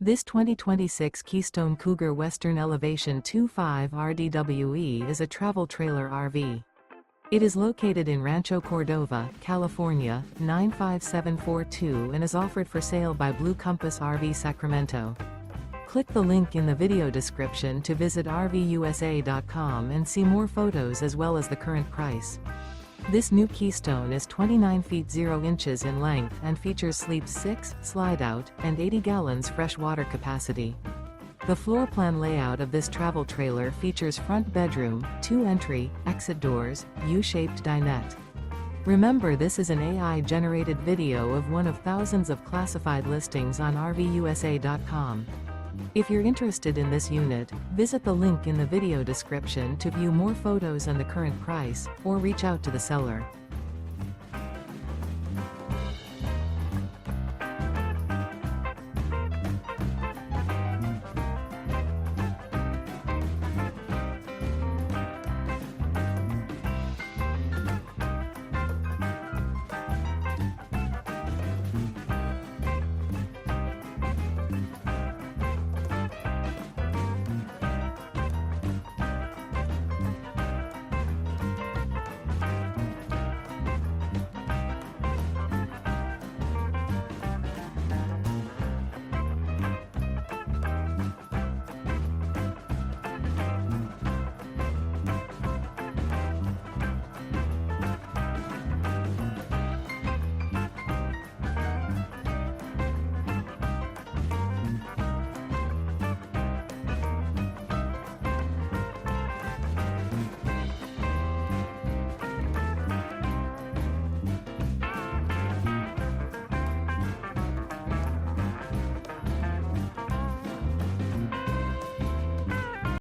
This 2026 Keystone Cougar Western Elevation 2.5 RDWE is a travel trailer RV. It is located in Rancho Cordova, California, 95742 and is offered for sale by Blue Compass RV Sacramento. Click the link in the video description to visit RVUSA.com and see more photos as well as the current price. This new Keystone is 29 feet 0 inches in length and features sleep 6, slide-out, and 80 gallons fresh water capacity. The floor plan layout of this travel trailer features front bedroom, 2 entry, exit doors, U-shaped dinette. Remember, this is an AI-generated video of one of thousands of classified listings on RVUSA.com. If you're interested in this unit, visit the link in the video description to view more photos and the current price, or reach out to the seller.